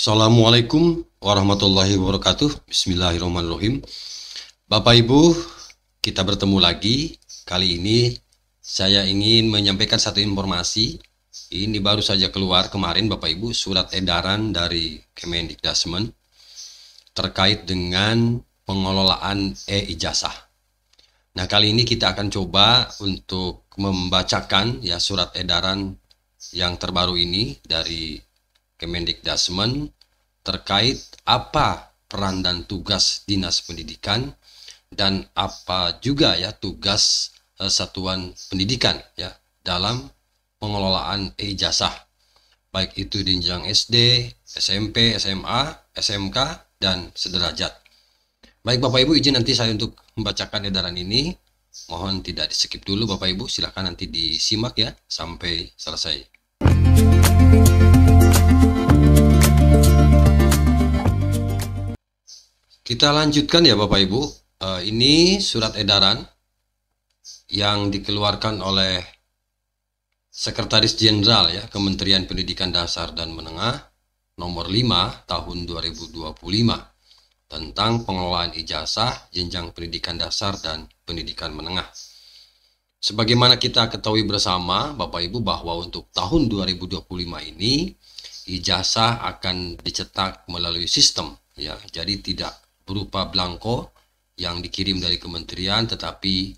Assalamualaikum warahmatullahi wabarakatuh. Bismillahirrahmanirrahim. Bapak Ibu, kita bertemu lagi. Kali ini saya ingin menyampaikan satu informasi. Ini baru saja keluar kemarin Bapak Ibu, surat edaran dari Kemendikdasmen terkait dengan pengelolaan e-ijazah. Nah, kali ini kita akan coba untuk membacakan ya surat edaran yang terbaru ini dari Kemendikdasmen terkait apa peran dan tugas Dinas Pendidikan dan apa juga ya tugas satuan pendidikan ya dalam pengelolaan e-ijazah, baik itu di jenjang SD, SMP, SMA, SMK dan sederajat. Baik Bapak Ibu, izin nanti saya untuk membacakan edaran ini. Mohon tidak di skip dulu Bapak Ibu, silakan nanti disimak ya sampai selesai. Kita lanjutkan ya Bapak Ibu. Ini surat edaran yang dikeluarkan oleh Sekretaris Jenderal ya Kementerian Pendidikan Dasar dan Menengah nomor 5 tahun 2025 tentang pengelolaan ijazah jenjang pendidikan dasar dan pendidikan menengah. Sebagaimana kita ketahui bersama Bapak Ibu bahwa untuk tahun 2025 ini ijazah akan dicetak melalui sistem ya. Jadi tidak berupa belangko yang dikirim dari kementerian, tetapi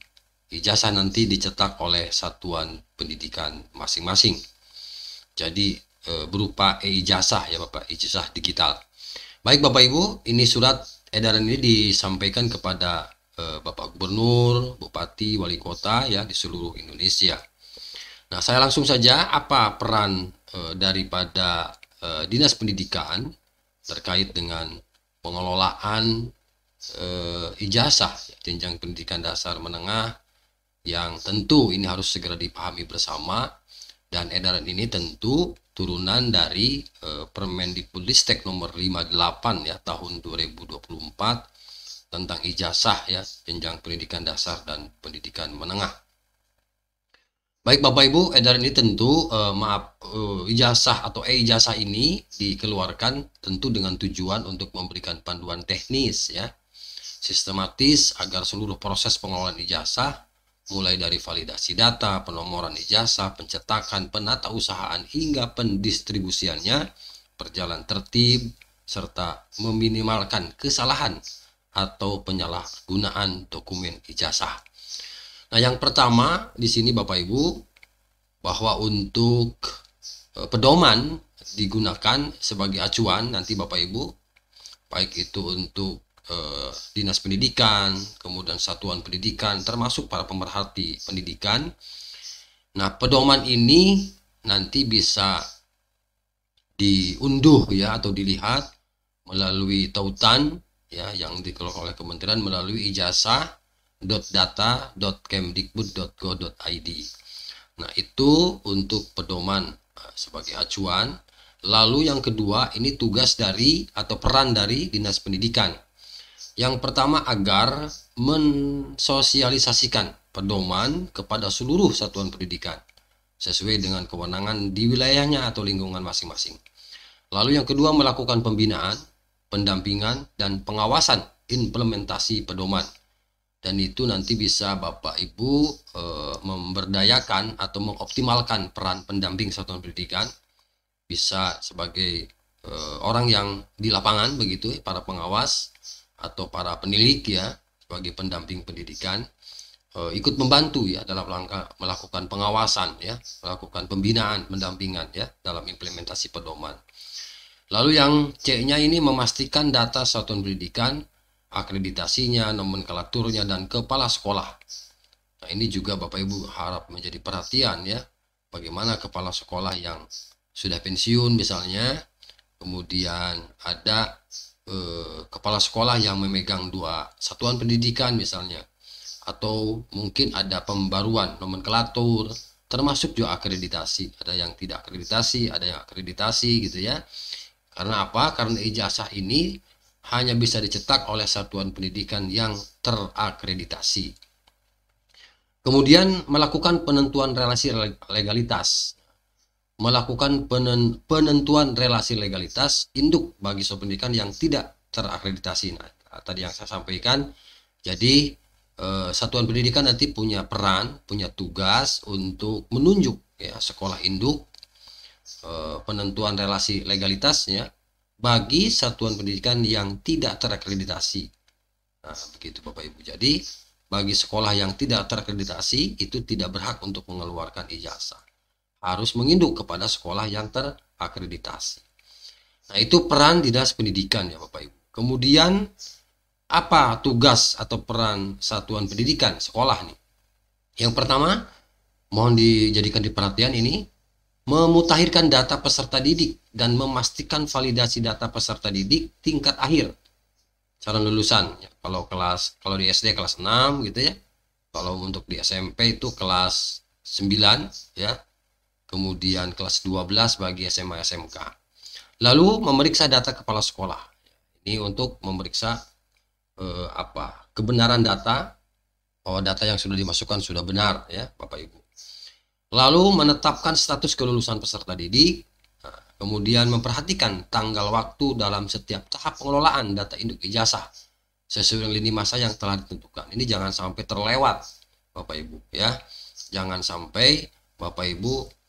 ijazah nanti dicetak oleh satuan pendidikan masing-masing. Jadi berupa e-ijazah ya Bapak, ijazah digital. Baik Bapak Ibu, ini surat edaran ini disampaikan kepada Bapak Gubernur, Bupati, Wali Kota ya di seluruh Indonesia. Nah, saya langsung saja apa peran daripada Dinas Pendidikan terkait dengan pengelolaan ijazah jenjang pendidikan dasar menengah yang tentu ini harus segera dipahami bersama, dan edaran ini tentu turunan dari Permendikbudristek nomor 58 ya tahun 2024 tentang ijazah ya jenjang pendidikan dasar dan pendidikan menengah. Baik Bapak Ibu, edaran ini tentu ijazah atau e-ijazah ini dikeluarkan tentu dengan tujuan untuk memberikan panduan teknis ya, sistematis agar seluruh proses pengelolaan ijazah mulai dari validasi data, penomoran ijazah, pencetakan, penatausahaan hingga pendistribusiannya berjalan tertib serta meminimalkan kesalahan atau penyalahgunaan dokumen ijazah. Nah, yang pertama di sini Bapak Ibu, bahwa untuk pedoman digunakan sebagai acuan nanti Bapak Ibu, baik itu untuk Dinas Pendidikan, kemudian satuan pendidikan, termasuk para pemerhati pendidikan. Nah, pedoman ini nanti bisa diunduh ya atau dilihat melalui tautan ya yang dikelola oleh kementerian melalui ijazah.data.kemdikbud.go.id. Nah, itu untuk pedoman sebagai acuan. Lalu yang kedua, ini tugas dari atau peran dari Dinas Pendidikan. Yang pertama, agar mensosialisasikan pedoman kepada seluruh satuan pendidikan sesuai dengan kewenangan di wilayahnya atau lingkungan masing-masing. Lalu yang kedua, melakukan pembinaan, pendampingan, dan pengawasan implementasi pedoman. Dan itu nanti bisa Bapak Ibu memberdayakan atau mengoptimalkan peran pendamping satuan pendidikan, bisa sebagai orang yang di lapangan begitu, para pengawas atau para penilik ya, sebagai pendamping pendidikan, ikut membantu ya dalam rangka melakukan pengawasan ya, melakukan pembinaan, pendampingan ya dalam implementasi pedoman. Lalu yang C-nya ini memastikan data satuan pendidikan, akreditasinya, nomenklaturnya, dan kepala sekolah. Nah, ini juga Bapak Ibu harap menjadi perhatian ya, bagaimana kepala sekolah yang sudah pensiun misalnya, kemudian ada kepala sekolah yang memegang dua satuan pendidikan misalnya, atau mungkin ada pembaruan nomenklatur, termasuk juga akreditasi, ada yang tidak akreditasi, ada yang akreditasi gitu ya. Karena apa? Karena ijazah ini hanya bisa dicetak oleh satuan pendidikan yang terakreditasi. Kemudian melakukan penentuan relasi legalitas. melakukan penentuan relasi legalitas induk bagi satuan pendidikan yang tidak terakreditasi. Nah, tadi yang saya sampaikan, jadi satuan pendidikan nanti punya peran, punya tugas untuk menunjuk ya sekolah induk, penentuan relasi legalitasnya bagi satuan pendidikan yang tidak terakreditasi. Nah, begitu Bapak Ibu. Jadi, bagi sekolah yang tidak terakreditasi itu tidak berhak untuk mengeluarkan ijazah. Harus menginduk kepada sekolah yang terakreditasi. Nah, itu peran dinas pendidikan ya Bapak Ibu. Kemudian, apa tugas atau peran satuan pendidikan sekolah nih? Yang pertama, mohon dijadikan di perhatian ini, memutakhirkan data peserta didik dan memastikan validasi data peserta didik tingkat akhir calon lulusan ya. Kalau di SD kelas 6 gitu ya. Kalau untuk di SMP itu kelas 9 ya. Kemudian kelas 12 bagi SMA SMK. Lalu memeriksa data kepala sekolah. Ini untuk memeriksa kebenaran data, bahwa data yang sudah dimasukkan sudah benar ya Bapak Ibu. Lalu menetapkan status kelulusan peserta didik, kemudian memperhatikan tanggal waktu dalam setiap tahap pengelolaan data induk ijazah sesuai dengan lini masa yang telah ditentukan. Ini jangan sampai terlewat Bapak Ibu ya. Jangan sampai Bapak Ibu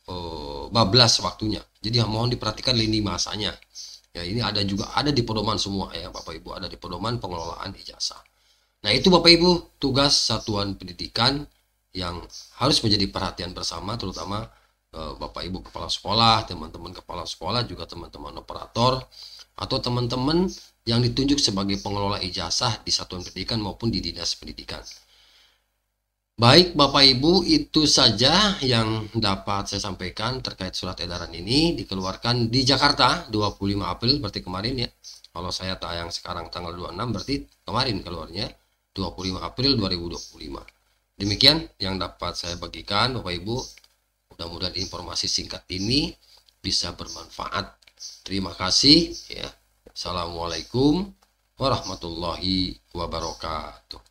bablas waktunya. Jadi mohon diperhatikan lini masanya. Ya, ini ada di pedoman semua ya Bapak Ibu, ada di pedoman pengelolaan ijazah. Nah, itu Bapak Ibu tugas satuan pendidikan yang harus menjadi perhatian bersama, terutama Bapak Ibu kepala sekolah, teman-teman kepala sekolah, juga teman-teman operator atau teman-teman yang ditunjuk sebagai pengelola ijazah di satuan pendidikan maupun di dinas pendidikan. Baik Bapak Ibu, itu saja yang dapat saya sampaikan terkait surat edaran ini. Dikeluarkan di Jakarta 25 April berarti kemarin ya. Kalau saya tayang sekarang tanggal 26 berarti kemarin keluarnya 25 April 2025. Demikian yang dapat saya bagikan Bapak Ibu. Mudah-mudahan informasi singkat ini bisa bermanfaat. Terima kasih ya. Assalamualaikum warahmatullahi wabarakatuh.